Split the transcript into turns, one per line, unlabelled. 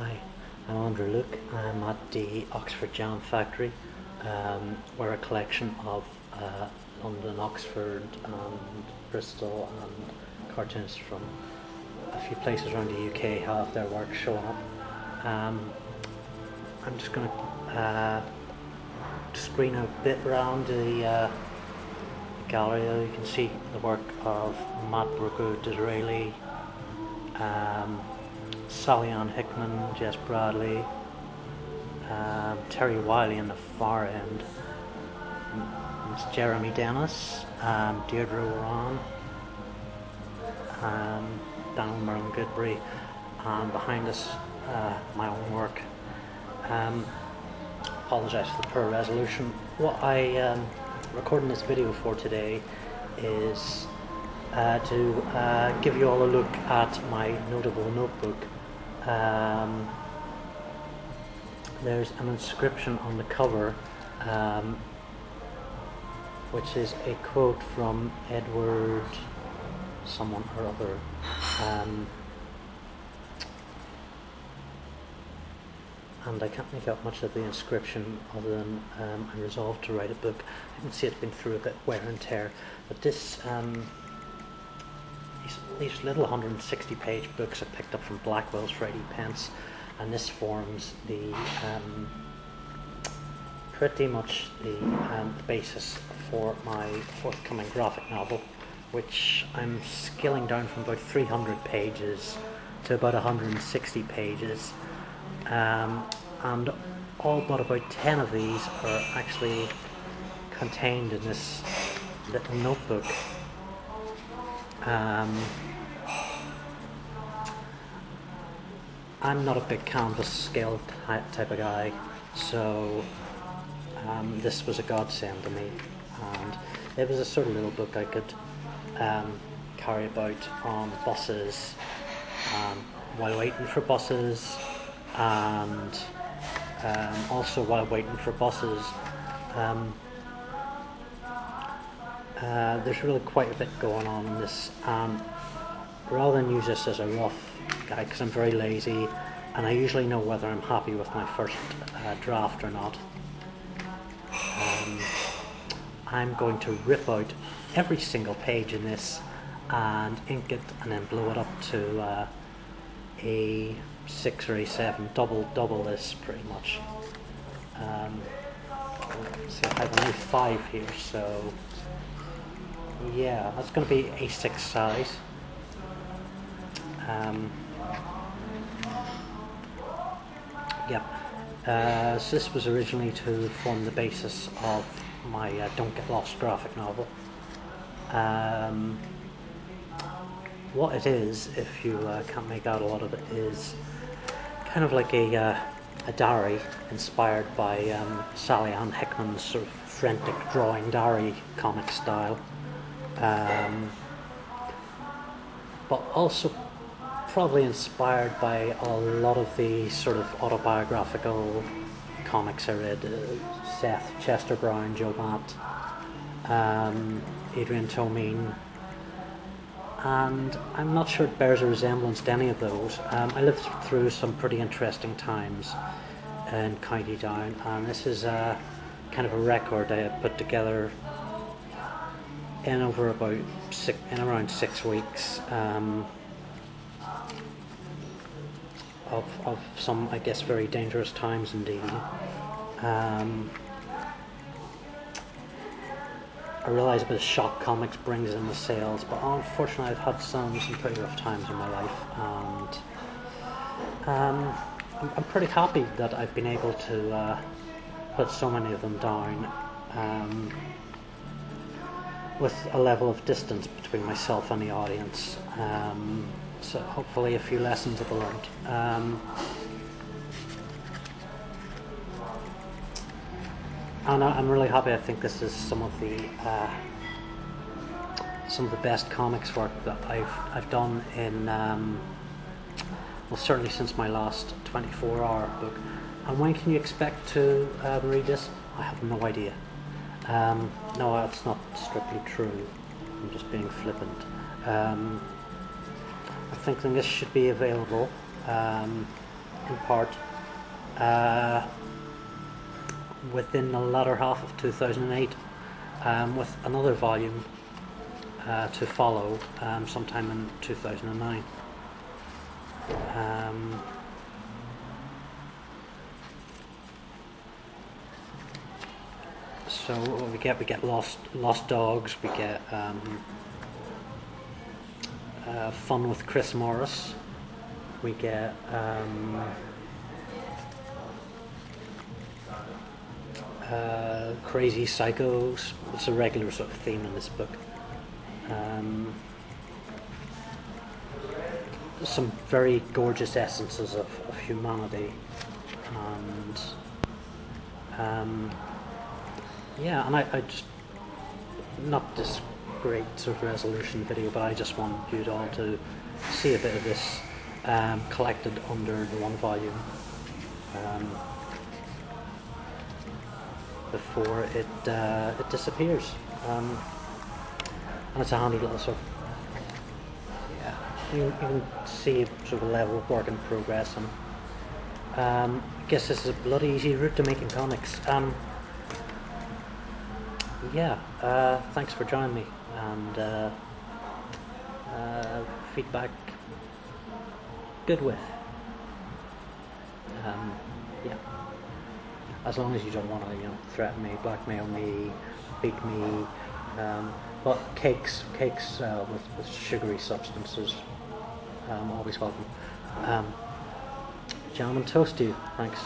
Hi, I'm Andrew Luke. I'm at the Oxford Jam Factory, where a collection of London, Oxford and Bristol and cartoonists from a few places around the UK have their work showing up. I'm just going to screen a bit around the gallery. You can see the work of Matt Brooker, Disraeli, Sally Ann Hickman, Jess Bradley, Terry Wiley in the far end, it's Jeremy Dennis, Deirdre Warren, Daniel Murren Goodbury, and behind us my own work. Apologise for the poor resolution. What I recording this video for today is to give you all a look at my notable notebook. There's an inscription on the cover, which is a quote from Edward someone or other. And I can't make out much of the inscription other than I resolved to write a book. I can see it's been through a bit wear and tear, but this these little 160 page books I picked up from Blackwell's for 80 pence, and this forms the pretty much the basis for my forthcoming graphic novel, which I'm scaling down from about 300 pages to about 160 pages. And all but about 10 of these are actually contained in this little notebook. I'm not a big canvas scale type of guy, so this was a godsend to me, and it was a sort of little book I could carry about on buses, while waiting for buses, and also while waiting for buses. There's really quite a bit going on in this. Rather than use this as a rough guide, because I'm very lazy and I usually know whether I'm happy with my first draft or not, I'm going to rip out every single page in this and ink it and then blow it up to A6 or A7, double this pretty much. See, I have only 5 here, so yeah, that's going to be A6 size. Yep. So this was originally to form the basis of my Don't Get Lost graphic novel. What it is, if you can't make out a lot of it, is kind of like a diary inspired by Sally Ann Hickman's sort of frantic drawing diary comic style, but also probably inspired by a lot of the sort of autobiographical comics I read. Seth Chester Brown, Joe Matt, Adrian Tomine, and I'm not sure it bears a resemblance to any of those. I lived through some pretty interesting times in County Down, and this is kind of a record I had put together in around 6 weeks, of some, I guess, very dangerous times indeed. I realise a bit of shock comics brings in the sales, but unfortunately I've had some pretty rough times in my life, and I'm pretty happy that I've been able to put so many of them down, with a level of distance between myself and the audience. So hopefully a few lessons have been learned. And I'm really happy. I think this is some of the best comics work that I've done in well, certainly since my last 24-hour book. And when can you expect to read this? I have no idea. No, that's not strictly true. I'm just being flippant. I think this should be available in part. Uh, Within the latter half of 2008, with another volume to follow sometime in 2009. So what we get lost dogs. We get fun with Chris Morris. We get crazy psychos. It's a regular sort of theme in this book. Some very gorgeous essences of humanity, and yeah, and I just, not this great sort of resolution video, but I just want you all to see a bit of this collected under the one volume before it disappears. And it's a handy little sort of, yeah, you can see sort of a level of work in progress, and I guess this is a bloody easy route to making comics. Yeah, thanks for joining me, and feedback good with. Yeah, as long as you don't want to, threaten me, blackmail me, beat me. But cakes with sugary substances, always welcome. Gentlemen, toast to you. Thanks.